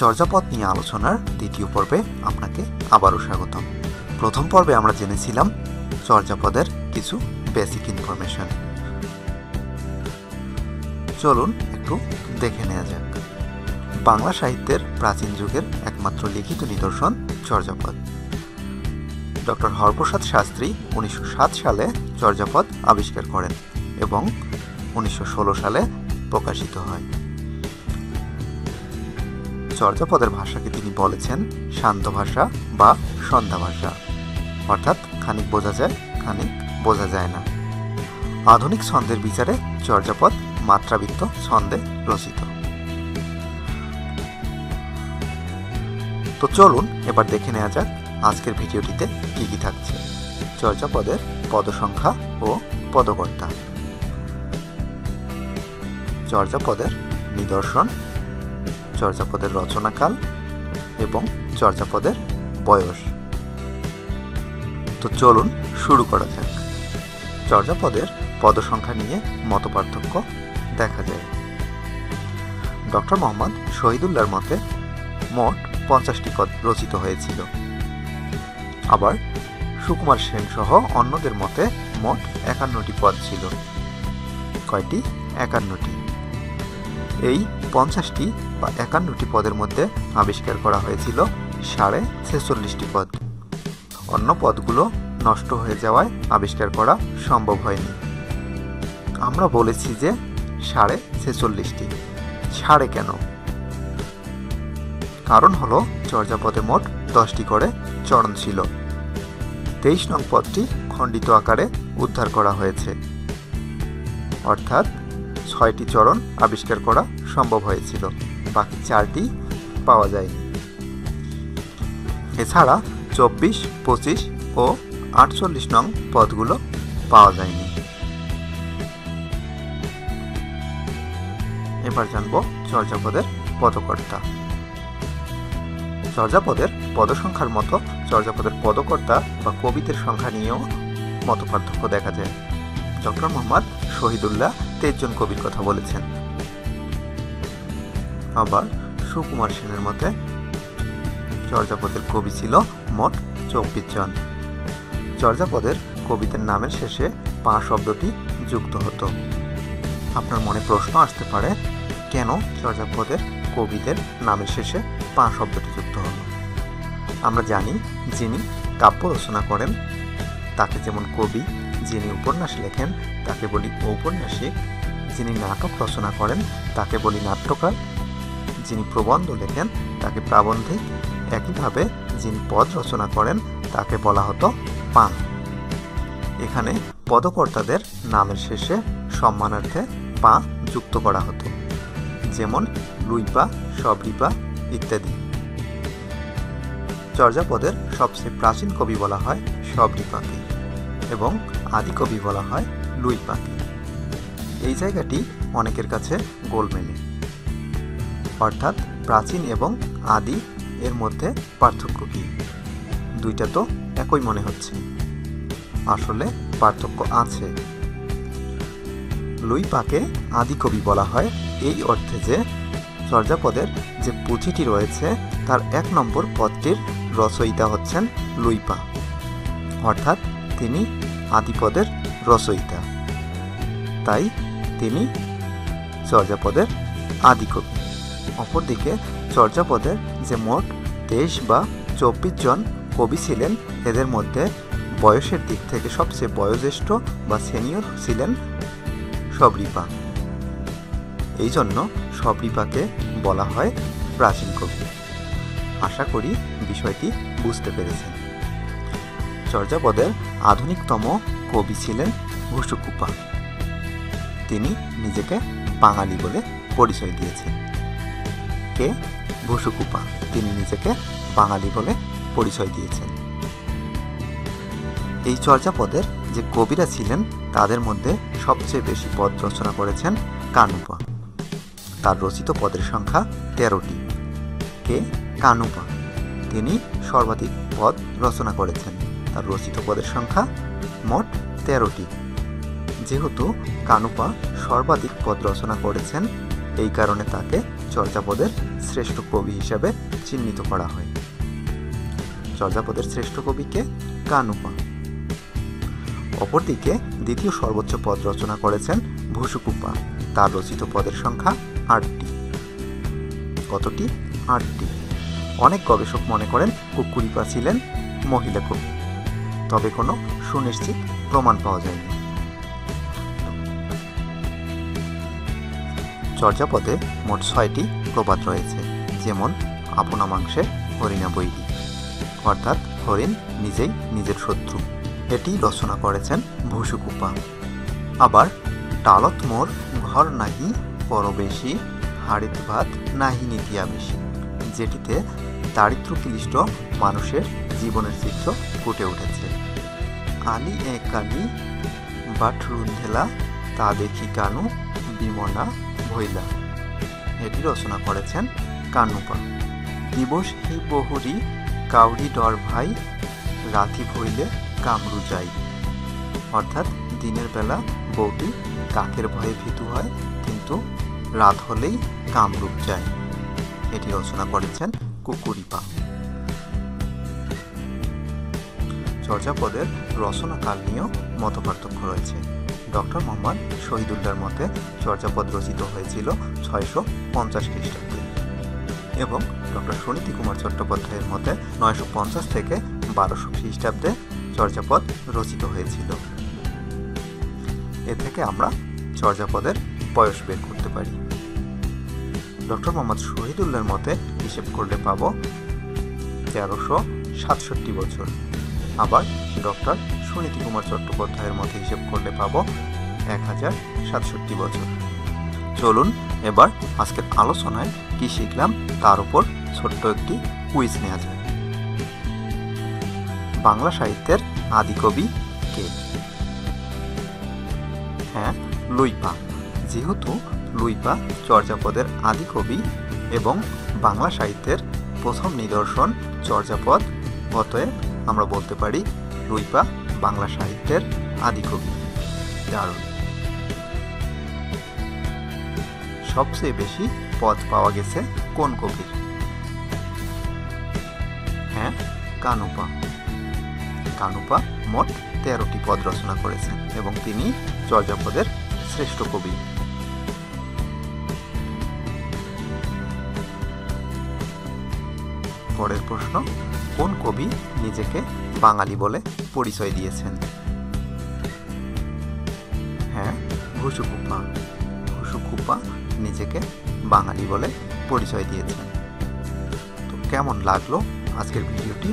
চর্যাপদ নিয়ে আলোচনার দ্বিতীয় পর্বে আপনাকে আবারও স্বাগতম। প্রথম পর্বে আমরা জেনেছিলাম চর্যাপদের কিছু বেসিক ইনফরমেশন। চলুন একটু দেখে নেওয়া যাক। বাংলা সাহিত্যের প্রাচীন যুগের একমাত্র লিখিত নিদর্শন চর্যাপদ। ডক্টর হরপ্রসাদ শাস্ত্রী 1907 সালে চর্যাপদ আবিষ্কার করেন এবং 1916 সালে প্রকাশিত হয়। চর্যাপদের ভাষাকে তিনি বলেছেন শান্ত ভাষা বা সন্ধ্যা ভাষা, অর্থাৎ খানিক বোঝা যায়, খানিক বোঝা যায় না। আধুনিক ছন্দের বিচারে চর্যাপদ মাত্রাবৃত্ত ছন্দে রচিত। তো চলুন এবার দেখে নেওয়া যাক আজকের ভিডিওটিতে কি কি থাকছে। চর্যাপদের পদসংখ্যা ও পদকর্তা, চর্যাপদের নিদর্শন, চর্যাপদের রচনাকাল এবং চর্যাপদের বয়স। তো চলুন শুরু করা যাক। চর্যাপদের পদসংখ্যা নিয়ে মতপার্থক্য দেখা যায়। ডক্টর মোহাম্মদ শহীদুল্লাহর মতে মোট 50টি পদ রচিত হয়েছিল। আবার সুকুমার সেন সহ অন্যদের মতে মোট 51টি পদ ছিল। কয়টি? 51টি। এই 50টি বা 51টি পদের মধ্যে আবিষ্কার করা হয়েছিল 46.5টি পদ। অন্য পদগুলো নষ্ট হয়ে যাওয়ায় আবিষ্কার করা সম্ভব হয়নি। আমরা বলেছি যে 46.5টি। সাড়ে কেন? কারণ হলো চর্যাপদে মোট 10টি করে চরণ ছিল। 23 নং পদটি খণ্ডিত আকারে উদ্ধার করা হয়েছে, অর্থাৎ 6টি চরণ আবিষ্কার করা সম্ভব হয়েছিল, বাকি 4টি পাওয়া যায়নি। এছাড়া 24, 25 ও 48 নং পদগুলো পাওয়া যায়নি। এবার জানব চর্যাপদের পদকর্তা। চর্যাপদের পদসংখ্যার মতো চর্যাপদের পদকর্তা বা কবিদের সংখ্যা নিয়েও মতপার্থক্য দেখা যায়। ডক্টর মোহাম্মদ শহীদুল্লাহ 23 জন কবির কথা বলেছেন। আবার সুকুমার সেনের মতে চর্যাপদের কবি ছিল মোট 24 জন। চর্যাপদের কবিদের নামের শেষে পা শব্দটি যুক্ত হতো। আপনার মনে প্রশ্ন আসতে পারে, কেন চর্যাপদের কবিদের নামের শেষে পা শব্দটি যুক্ত হলো? আমরা জানি যিনি কাব্য রচনা করেন তাকে যেমন কবি, যিনি উপন্যাস লেখেন তাকে বলি ঔপন্যাসিক, যিনি নাটক রচনা করেন তাকে বলি নাট্যকার, যিনি প্রবন্ধ লেখেন তাকে প্রাবন্ধিক, একইভাবে যিনি পদ রচনা করেন তাকে বলা হতো পা। এখানে পদকর্তাদের নামের শেষে সম্মানার্থে পা যুক্ত করা হতো, যেমন লুইপা, সবরিপা ইত্যাদি। চর্যাপদের সবচেয়ে প্রাচীন কবি বলা হয় সবরিপাকে এবং আদি কবি বলা হয় লুইপাকে। এই জায়গাটি অনেকের কাছে গোলমেলে, অর্থাৎ প্রাচীন এবং আদি এর মধ্যে পার্থক্য কি? দুইটা তো একই মনে হচ্ছে, আসলে পার্থক্য আছে। লুইপাকে আদি কবি বলা হয় এই অর্থে যে চর্যাপদের যে পুঁথিটি রয়েছে তার 1 নম্বর পদটির রচয়িতা হচ্ছেন লুইপা, অর্থাৎ তিনি আদিপদের রচয়িতা, তাই তিনি চর্যাপদের আদি কবি। অপরদিকে চর্যাপদের যে মোট 23 বা 24 জন কবি ছিলেন, এদের মধ্যে বয়সের দিক থেকে সবচেয়ে বয়োজ্যেষ্ঠ বা সিনিয়র ছিলেন সবরিপা। এই জন্য সবরিপাকে বলা হয় প্রাচীন কবি। আশা করি বিষয়টি বুঝতে পেরেছেন। চর্যাপদের আধুনিকতম কবি ছিলেন ঘুসুকুপা। তিনি নিজেকে বাঙালি বলে পরিচয় দিয়েছেন। কে? ঘুসুকুপা। তিনি নিজেকে বাঙালি বলে পরিচয় দিয়েছেন। এই চর্যাপদের যে কবিরা ছিলেন তাদের মধ্যে সবচেয়ে বেশি পদ রচনা করেছেন কানুপা। তার রচিত পদের সংখ্যা 13টি। কে? কানুপা। তিনি সর্বাধিক পদ রচনা করেছেন। তার রচিত পদের সংখ্যা মোট 13টি। যেহেতু কানুপা সর্বাধিক পদ রচনা করেছেন, এই কারণে তাকে চর্যাপদের শ্রেষ্ঠ কবি হিসাবে চিহ্নিত করা হয়। চর্যাপদের শ্রেষ্ঠ কবিকে কানুপা। অপরদিকে দ্বিতীয় সর্বোচ্চ পদ রচনা করেছেন ভুসুকুপা। তার রচিত পদের সংখ্যা ৮টি। কতটি? ৮টি। অনেক গবেষক মনে করেন কুক্কুরিপা ছিলেন মহিলা কবি, তবে কোনো সুনিশ্চিত প্রমাণ পাওয়া যায়নি। চর্যাপদে মোট ৬টি প্রবাদ রয়েছে, যেমন আপনা মাংসে হরিণা বৈরী, অর্থাৎ হরিণ নিজেই নিজের শত্রু। এটি রচনা করেছেন ভুসুকুপা। আবার টালত মোর ঘর নাহি পরবেশী, হাড়িত ভাত নাহি নীতিয়া বেশি, যেটিতে দারিদ্র্যক্লিষ্ট মানুষের জীবনের চিত্র ফুটে উঠেছে। আলি এ কালি বাট রুন্ধেলা, তা দেখি কানু বিমনা ভৈলা, এটি রচনা করেছেন কানুপা। দিবস হি বহুরি কাউরি ডর ভাই, রাতি ভইলে কামরু যাই, অর্থাৎ দিনের বেলা বউটি কাকের ভয়ে ভীতু হয়, কিন্তু রাত হলেই কামরূপ যায়, এটি রচনা করেছেন কুক্কুরিপা। চর্যাপদের রচনাকাল নিয়েও মতপার্থক্য রয়েছে। ডক্টর মোহাম্মদ শহীদুল্লাহর মতে চর্যাপদ রচিত হয়েছিল ৬৫০ খ্রিস্টাব্দে এবং ডক্টর সুনীতি কুমার চট্টোপাধ্যায়ের মতে ৯৫০ থেকে ১২০০ খ্রিস্টাব্দে চর্যাপদ রচিত হয়েছিল। এ থেকে আমরা চর্যাপদের বয়স বের করতে পারি। ডক্টর মোহাম্মদ শহীদুল্লাহর মতে হিসেব করলে পাব ১৩৬৭ বছর। আবার ডক্টর সুনীতি কুমার চট্টোপাধ্যায়ের মতে হিসেব করলে পাব ১০৬৭ বছর। চলুন এবার আজকের আলোচনায় কি শিখলাম তার উপর ছোট্ট একটি কুইজ নেওয়া যায়। বাংলা সাহিত্যের আদি কবি কে? হ্যাঁ, লুইপা। যেহেতু লুইপা চর্যাপদের আদি কবি এবং বাংলা সাহিত্যের প্রথম নিদর্শন চর্যাপদ, অতএব আমরা বলতে পারি লুইপা বাংলা সাহিত্যের আদি কবি। দারুণ। সবচেয়ে বেশি পদ পাওয়া গেছে কোন কবির? হ্যাঁ, কানুপা। কানুপা মোট ১৩টি পদ রচনা করেছেন এবং তিনি চর্যাপদের শ্রেষ্ঠ কবি। পরের প্রশ্ন, কোন কবি নিজেকে বাঙালি বলে পরিচয় দিয়েছেন? হ্যাঁ, ভুসুকুপা। ভুসুকুপা নিজেকে বাঙালি বলে পরিচয় দিয়েছেন। তো কেমন লাগলো আজকের ভিডিওটি?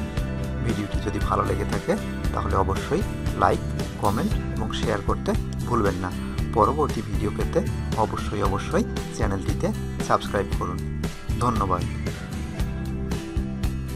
ভিডিওটি যদি ভালো লেগে থাকে তাহলে অবশ্যই লাইক, কমেন্ট এবং শেয়ার করতে ভুলবেন না। পরবর্তী ভিডিও পেতে অবশ্যই চ্যানেলটিতে সাবস্ক্রাইব করুন। ধন্যবাদ।